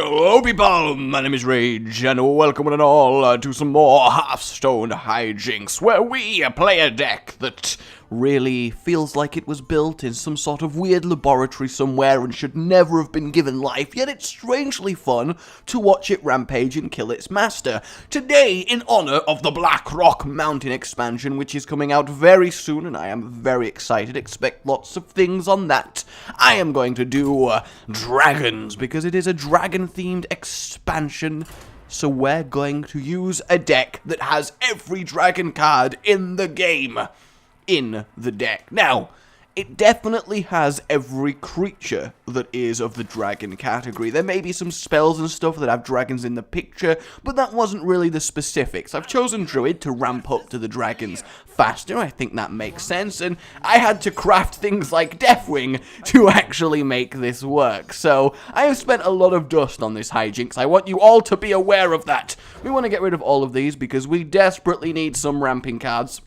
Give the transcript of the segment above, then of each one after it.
Hello people, my name is Rage, and welcome one and all to some more Hearthstone Hijinks, where we play a deck that really feels like it was built in some sort of weird laboratory somewhere and should never have been given life, yet it's strangely fun to watch it rampage and kill its master. Today, in honor of the Blackrock Mountain expansion, which is coming out very soon, and I am very excited, expect lots of things on that, I am going to do dragons, because it is a dragon-themed expansion. So we're going to use a deck that has every dragon card in the game in the deck. Now, it definitely has every creature that is of the dragon category. There may be some spells and stuff that have dragons in the picture, but that wasn't really the specifics. I've chosen Druid to ramp up to the dragons faster. I think that makes sense, and I had to craft things like Deathwing to actually make this work. So I have spent a lot of dust on this Hijinks. I want you all to be aware of that. We want to get rid of all of these because we desperately need some ramping cards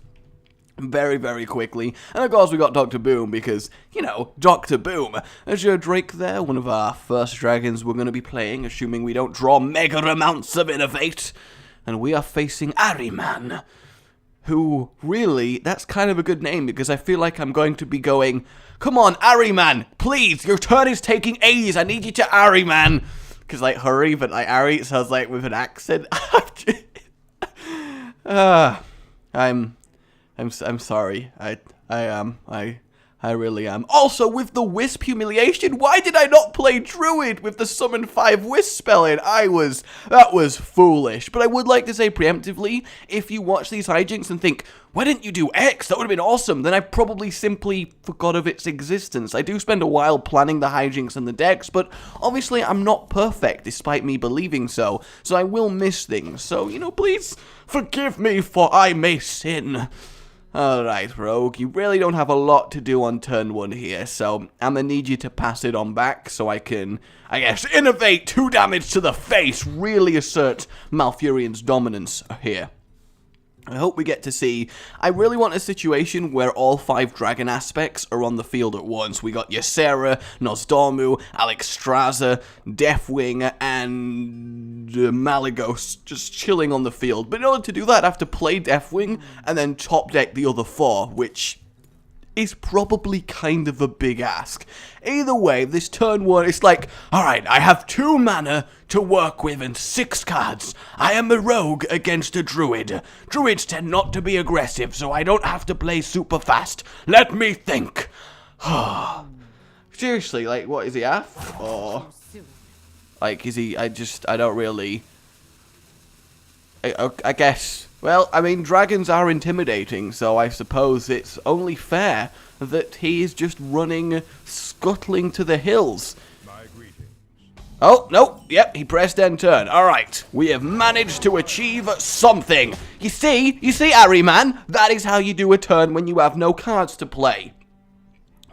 very, very quickly. And of course we got Dr. Boom because, you know, Dr. Boom. Azure Drake there, one of our first dragons we're going to be playing, assuming we don't draw mega amounts of Innovate. And we are facing Ahriman, who, really, that's kind of a good name because I feel like I'm going to be going, come on, Ahriman, please, your turn is taking ages, I need you to Ahriman. Because, like, hurry, but, like, Ari sounds like with an accent. I'm sorry. I really am. Also, with the Wisp Humiliation, why did I not play Druid with the Summon 5 Wisp spell in? That was foolish. But I would like to say preemptively, if you watch these Hijinks and think, why didn't you do X? That would have been awesome. Then I probably simply forgot of its existence. I do spend a while planning the Hijinks and the decks, but obviously I'm not perfect, despite me believing so. So I will miss things. So, you know, please forgive me for I may sin. Alright, Rogue, you really don't have a lot to do on turn 1 here, so I'm gonna need you to pass it on back so I can, I guess, innovate 2 damage to the face, really assert Malfurion's dominance here. I hope we get to see. I really want a situation where all 5 dragon aspects are on the field at once. We got Ysera, Nosdormu, Alexstrasza, Deathwing, and Malygos just chilling on the field. But in order to do that, I have to play Deathwing and then top deck the other 4, which is probably kind of a big ask. Either way, this turn 1, it's like, alright, I have 2 mana to work with and 6 cards. I am a rogue against a druid. Druids tend not to be aggressive, so I don't have to play super fast. Let me think. Seriously, like, what, is he half? Or, like, is he, I don't really, I guess. Well, I mean, dragons are intimidating, so I suppose it's only fair that he is just running, scuttling to the hills. Oh, no, yep, he pressed end turn. Alright, we have managed to achieve something. You see, Ahriman, that is how you do a turn when you have no cards to play.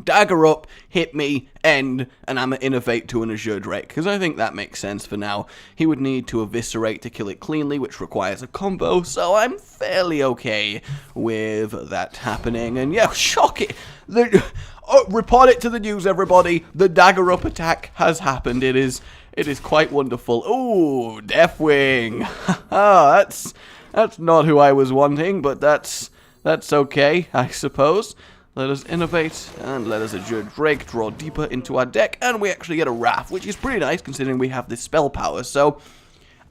Dagger up, hit me, end, and I'm going to innovate to an Azure Drake, because I think that makes sense for now. He would need to eviscerate to kill it cleanly, which requires a combo, so I'm fairly okay with that happening. And yeah, shock it! Report it to the news, everybody. The dagger up attack has happened. It is quite wonderful. Ooh, Deathwing. That's not who I was wanting, but that's okay, I suppose. Let us innovate, and let us Azure Drake draw deeper into our deck, and we actually get a Wrath, which is pretty nice considering we have this spell power. So,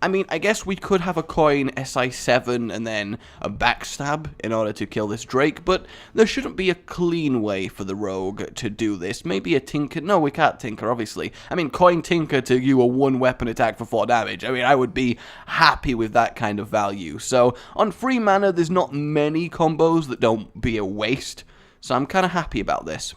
I mean, I guess we could have a coin SI7 and then a backstab in order to kill this Drake, but there shouldn't be a clean way for the rogue to do this. Maybe a Tinker. No, we can't Tinker, obviously. I mean, coin Tinker to you a 1-weapon attack for 4 damage. I mean, I would be happy with that kind of value. So, on free mana, there's not many combos that don't be a waste. So I'm kind of happy about this.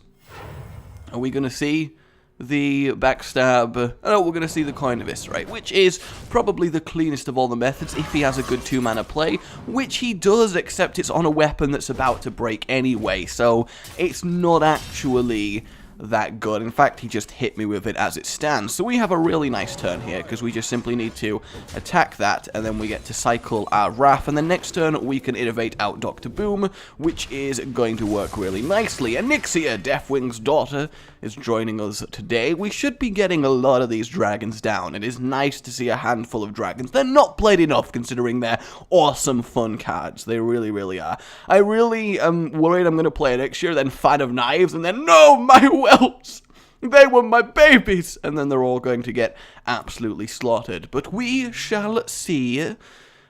Are we going to see the backstab? Oh, we're going to see the coin eviscerate, which is probably the cleanest of all the methods if he has a good 2-mana play, which he does, except it's on a weapon that's about to break anyway, so it's not actually that good. In fact, he just hit me with it as it stands. So we have a really nice turn here, because we just simply need to attack that, and then we get to cycle our Wrath, and then next turn we can innovate out Dr. Boom, which is going to work really nicely. Anixia, Deathwing's daughter, is joining us today. We should be getting a lot of these dragons down. It is nice to see a handful of dragons. They're not played enough considering they're awesome fun cards. They really, really are. I really am worried I'm going to play it next year, then Fan of Knives, and then, no, my whelps! They were my babies! And then they're all going to get absolutely slaughtered. But we shall see.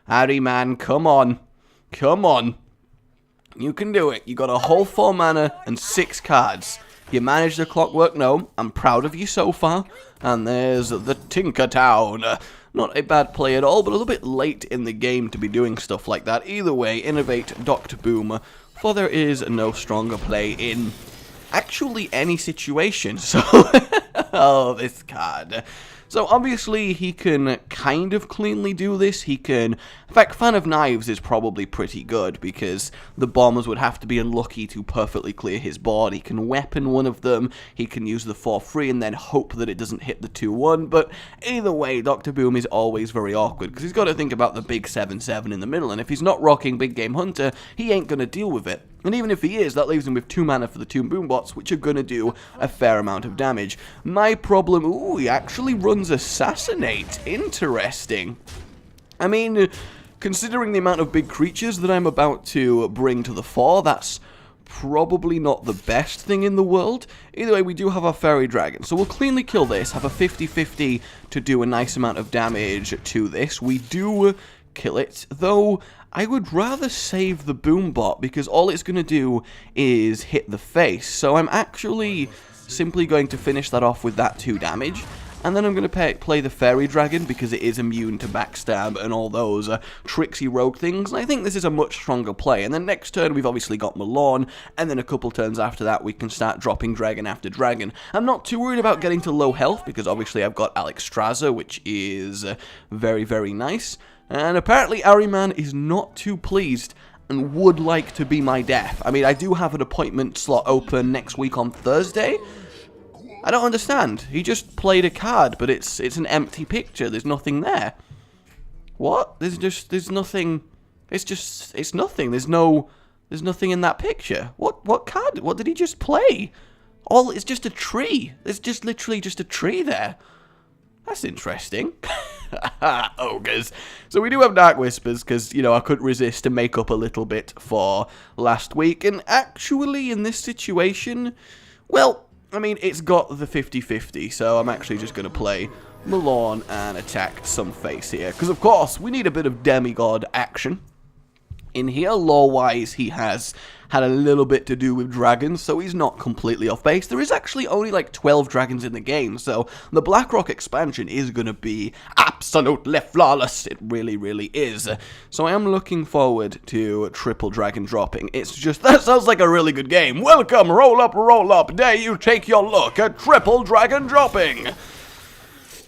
Harry, man, come on. Come on. You can do it. You got a whole 4 mana and 6 cards. You managed the Clockwork Gnome. I'm proud of you so far. And there's the Tinker Town. Not a bad play at all, but a little bit late in the game to be doing stuff like that. Either way, innovate Dr. Boom, for there is no stronger play in actually any situation. So, oh, this card. So obviously he can kind of cleanly do this. He can, in fact, Fan of Knives is probably pretty good because the bombers would have to be unlucky to perfectly clear his board. He can weapon one of them, he can use the 4-3 and then hope that it doesn't hit the 2-1, but either way, Dr. Boom is always very awkward because he's got to think about the big 7-7 in the middle, and if he's not rocking Big Game Hunter, he ain't going to deal with it. And even if he is, that leaves him with 2 mana for the 2 Boombots, which are going to do a fair amount of damage. My problem, ooh, he actually runs Assassinate. Interesting. I mean, considering the amount of big creatures that I'm about to bring to the fore, that's probably not the best thing in the world. Either way, we do have our Fairy Dragon, so we'll cleanly kill this, have a 50-50 to do a nice amount of damage to this. We do kill it, though I would rather save the Boombot because all it's going to do is hit the face. So I'm actually simply going to finish that off with that 2 damage. And then I'm going to play the Fairy Dragon because it is immune to backstab and all those tricksy rogue things. And I think this is a much stronger play. And then next turn we've obviously got Milan. And then a couple turns after that we can start dropping dragon after dragon. I'm not too worried about getting to low health because obviously I've got Alexstrasza, which is very, very nice. And apparently Ariman is not too pleased and would like to be my death. I mean, I do have an appointment slot open next week on Thursday. I don't understand. He just played a card, but it's an empty picture. There's nothing there. What? There's nothing. It's nothing. There's nothing in that picture. What card? What did he just play? It's just a tree. There's just literally just a tree there. That's interesting. Ogres. So we do have Dark Whispers, because, you know, I couldn't resist to make up a little bit for last week. And actually, in this situation, well, I mean, it's got the 50-50, so I'm actually just going to play Milan and attack some face here. Because, of course, we need a bit of demigod action. In here, lore-wise, he has had a little bit to do with dragons, so he's not completely off base. There is actually only like 12 dragons in the game, so the Blackrock expansion is going to be absolutely flawless. It really, really is. So I am looking forward to triple dragon dropping. It's just, that sounds like a really good game. Welcome, roll up, dare you take your look at triple dragon dropping.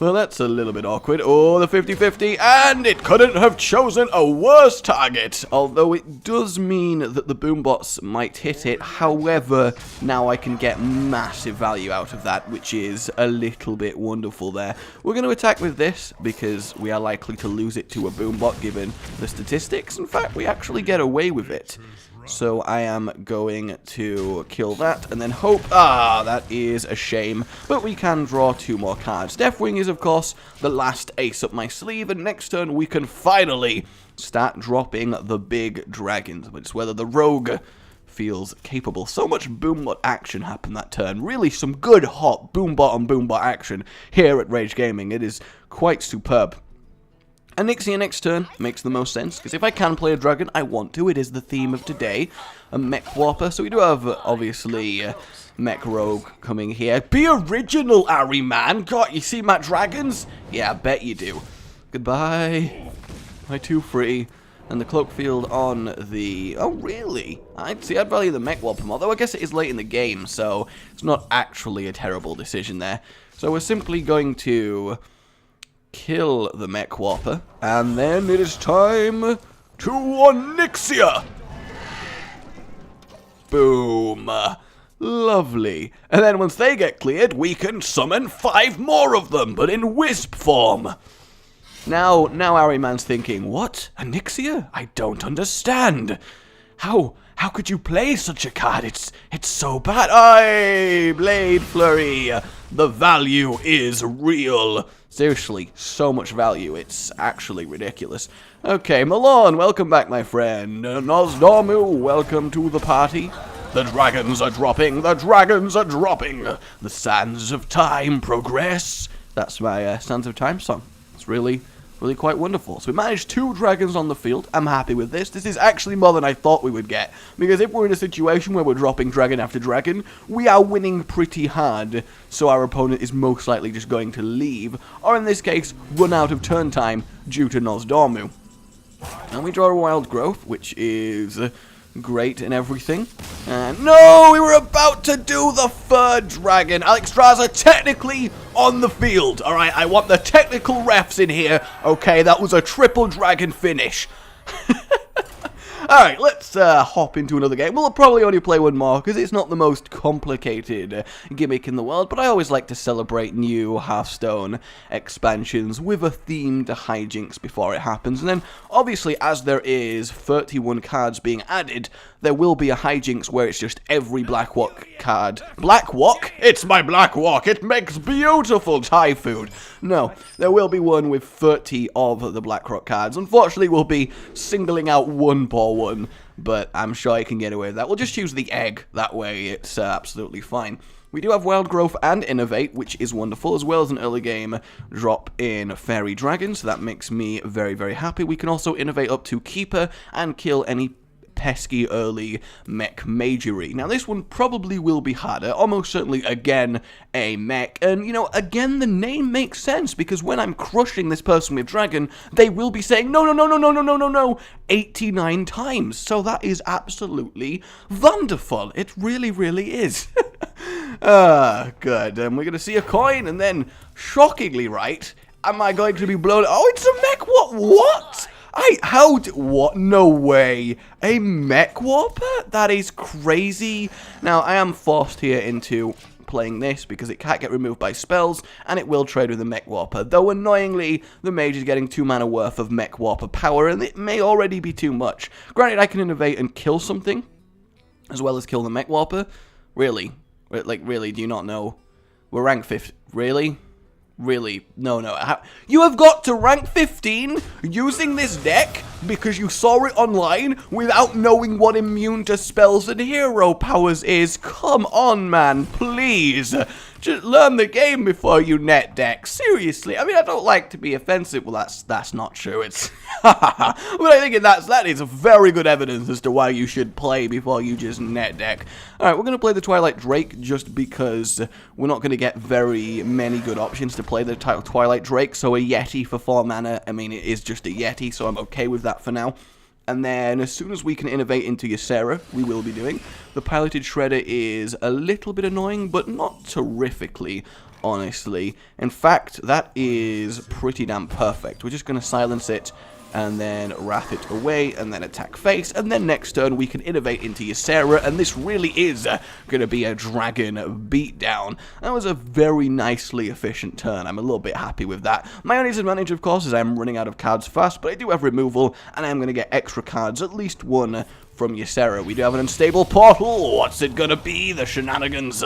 Well, that's a little bit awkward. Oh, the 50-50, and it couldn't have chosen a worse target. Although it does mean that the Boombots might hit it. However, now I can get massive value out of that, which is a little bit wonderful there. We're going to attack with this, because we are likely to lose it to a Boombot, given the statistics. In fact, we actually get away with it. So I am going to kill that and then hope. Ah, that is a shame. But we can draw 2 more cards. Deathwing is, of course, the last ace up my sleeve. And next turn, we can finally start dropping the big dragons. But it's whether the rogue feels capable. So much Boombot action happened that turn. Really some good hot Boombot on Boombot action here at Rage Gaming. It is quite superb. Anixia next turn makes the most sense, because if I can play a dragon, I want to. It is the theme of today. A Mech Whopper. So we do have, obviously, Mech Rogue coming here. Be original, Ari, man. God, you see my dragons? Yeah, I bet you do. Goodbye. My 2-3. And the Cloakfield on the... Oh, really? I'd value the Mech Whopper, although I guess it is late in the game, so it's not actually a terrible decision there. So we're simply going to kill the Mech Whopper, and then it is time to Anixia! Boom! Lovely. And then once they get cleared, we can summon 5 more of them, but in wisp form. Now Ariman's thinking, what? Onyxia? I don't understand. How could you play such a card? It's so bad. Aye, Blade Flurry. The value is real. Seriously, so much value. It's actually ridiculous. Okay, Milan, welcome back, my friend. Nosdormu, welcome to the party. The dragons are dropping. The dragons are dropping. The sands of time progress. That's my Sands of Time song. It's really quite wonderful. So we managed 2 dragons on the field. I'm happy with this. This is actually more than I thought we would get. Because if we're in a situation where we're dropping dragon after dragon, we are winning pretty hard. So our opponent is most likely just going to leave. Or in this case, run out of turn time due to Nosdormu. And we draw a Wild Growth, which is great and everything. And no, we were about to do the 3rd dragon. Alexstrasza technically on the field. Alright, I want the technical refs in here. Okay, that was a triple dragon finish. Alright, let's hop into another game. We'll probably only play one more, because it's not the most complicated gimmick in the world, but I always like to celebrate new Hearthstone expansions with a themed hijinks before it happens. And then, obviously, as there is 31 cards being added, there will be a hijinks where it's just every Blackrock card. Blackrock? It's my Blackrock! It makes beautiful Thai food! No, there will be one with 30 of the Blackrock cards. Unfortunately, we'll be singling out one per one, but I'm sure I can get away with that. We'll just use the egg, that way it's absolutely fine. We do have Wild Growth and Innovate, which is wonderful, as well as an early game drop in Fairy Dragon, so that makes me very, very happy. We can also innovate up to Keeper and kill any pesky early Mech Magery. Now this one probably will be harder, almost certainly again a mech, and you know, again the name makes sense, because when I'm crushing this person with dragon, they will be saying no 89 times, so that is absolutely wonderful. It really, really is. Good, and we're gonna see a coin, and then, shockingly right, am I going to be blown? Oh, it's a mech, what? What? No way. A Mech Warper? That is crazy. Now, I am forced here into playing this because it can't get removed by spells, and it will trade with the Mech Warper. Though, annoyingly, the mage is getting 2 mana worth of Mech Warper power, and it may already be too much. Granted, I can innovate and kill something, as well as kill the Mech Warper. Really? Like, really, do you not know? We're rank 50. Really? Really? No. You have got to rank 15 using this deck because you saw it online without knowing what immune to spells and hero powers is. Come on, man, please. Just learn the game before you net deck. Seriously. I mean, I don't like to be offensive. Well, that's not true. It's but I think that is very good evidence as to why you should play before you just net deck. Alright, we're going to play the Twilight Drake just because we're not going to get very many good options to play the Twilight Drake. So a Yeti for 4 mana, I mean, it is just a Yeti, so I'm okay with that for now. And then, as soon as we can innovate into Ysera, we will be doing. The Piloted Shredder is a little bit annoying, but not terrifically, honestly. In fact, that is pretty damn perfect. We're just going to silence it, and then wrath it away, and then attack face, and then next turn we can innovate into Ysera, and this really is going to be a dragon beatdown. That was a very nicely efficient turn. I'm a little bit happy with that. My only disadvantage, of course, is I'm running out of cards fast, but I do have removal, and I'm going to get extra cards, at least one from Ysera. We do have an Unstable Portal. What's it going to be? The shenanigans.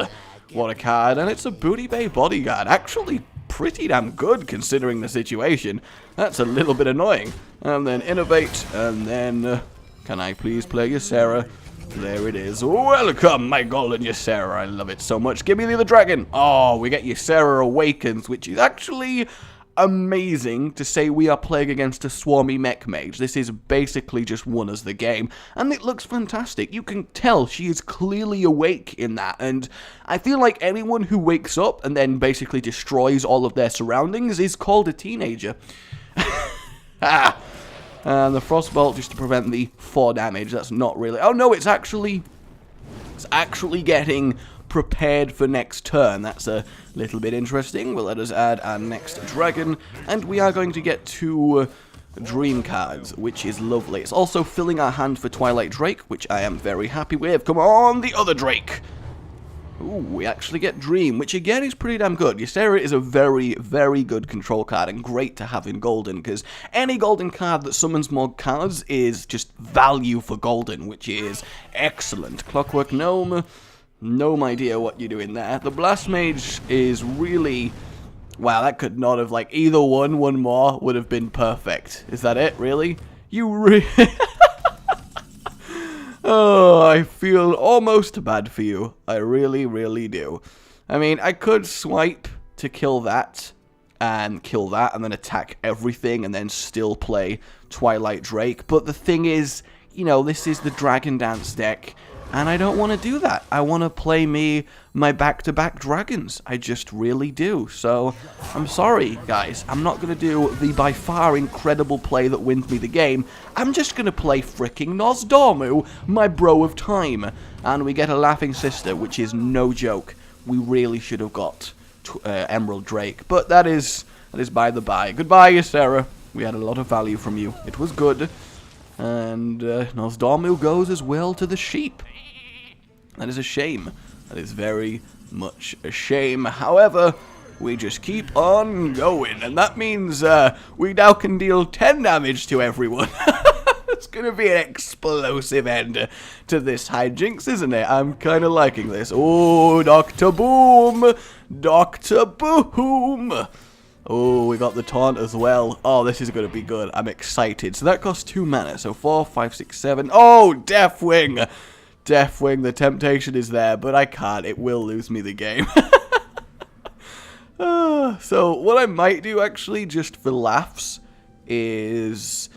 What a card, and it's a Booty Bay Bodyguard. Actually, pretty damn good considering the situation. That's a little bit annoying. And then innovate, and then can I please play Ysera? There it is. Welcome, my golden Ysera. I love it so much. Give me the other dragon. Oh, we get Ysera Awakens, which is actually amazing to say we are playing against a swarmy Mech Mage. This is basically just won us the game, and it looks fantastic. You can tell she is clearly awake in that, and I feel like anyone who wakes up and then basically destroys all of their surroundings is called a teenager. And the Frostbolt just to prevent the 4 damage. That's not really... Oh no, it's actually getting prepared for next turn. That's a little bit interesting. Well, let us add our next dragon, and we are going to get 2 dream cards, which is lovely. It's also filling our hand for Twilight Drake, which I am very happy with. Come on, the other Drake. Ooh, we actually get Dream, which again is pretty damn good. Ysera is a very, very good control card and great to have in Golden, because any Golden card that summons more cards is just value for Golden, which is excellent. Clockwork Gnome, no idea what you're doing there. The Blast Mage is really... Wow, that could not have, like, either one more would have been perfect. Is that it, really? You really... Oh, I feel almost bad for you. I really, really do. I mean, I could swipe to kill that, and then attack everything, and then still play Twilight Drake. But the thing is, you know, this is the Dragon Dance deck, and I don't want to do that. I want to play my back-to-back dragons. I just really do. So, I'm sorry, guys. I'm not going to do the by far incredible play that wins me the game. I'm just going to play fricking Nozdormu, my bro of time. And we get a Laughing Sister, which is no joke. We really should have got Emerald Drake. But that is by the by. Goodbye, Ysera. We had a lot of value from you. It was good. And Nozdormu goes as well to the sheep. That is a shame. That is very much a shame. However, we just keep on going. And that means we now can deal 10 damage to everyone. It's going to be an explosive end to this Hijinks, isn't it? I'm kind of liking this. Oh, Dr. Boom! Dr. Boom! Oh, we got the taunt as well. Oh, this is going to be good. I'm excited. So that costs 2 mana. So 4, 5, 6, 7. Oh, Deathwing! Deathwing, the temptation is there, but I can't. It will lose me the game. So what I might do, actually, just for laughs, is...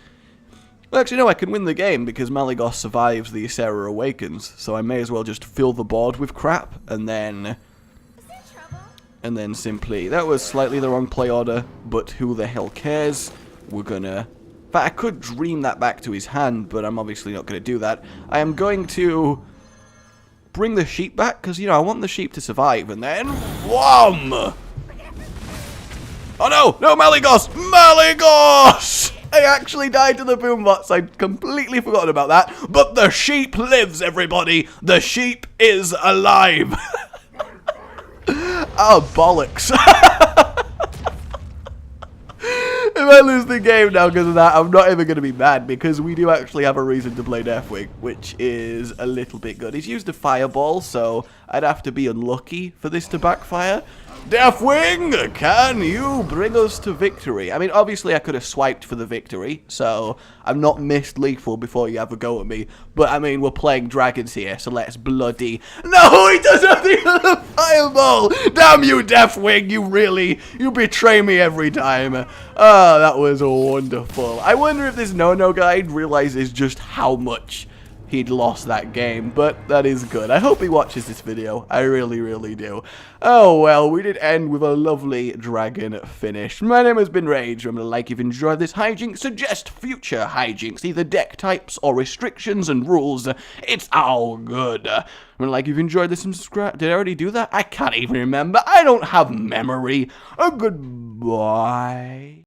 Well, actually, no, I can win the game because Malygos survives the Ysera Awakens. So I may as well just fill the board with crap, and then simply... That was slightly the wrong play order, but who the hell cares? We're gonna... But I could dream that back to his hand, but I'm obviously not going to do that. I am going to bring the sheep back, because, you know, I want the sheep to survive, and then... Wham! Oh no! No, Malygos! Malygos! I actually died to the boombots. I'd completely forgotten about that. But the sheep lives, everybody! The sheep is alive! Oh, bollocks. If I lose the game now because of that, I'm not even going to be mad, because we do actually have a reason to play Deathwing, which is a little bit good. He's used a fireball, so I'd have to be unlucky for this to backfire. Deathwing, can you bring us to victory? I mean, obviously I could have swiped for the victory, so I'm not missed lethal before you have a go at me. But, I mean, we're playing dragons here, so let's bloody... No, he does nothing to the fireball! Damn you, Deathwing, you betray me every time. Oh, that was wonderful. I wonder if this no-no guy realizes just how much he'd lost that game, but that is good. I hope he watches this video. I really, really do. Oh, well, we did end with a lovely dragon finish. My name has been Rage. Remember to like if you enjoyed this hijinks. Suggest future hijinks, either deck types or restrictions and rules. It's all good. Remember to like if you enjoyed this and subscribe. Did I already do that? I can't even remember. I don't have memory. Goodbye.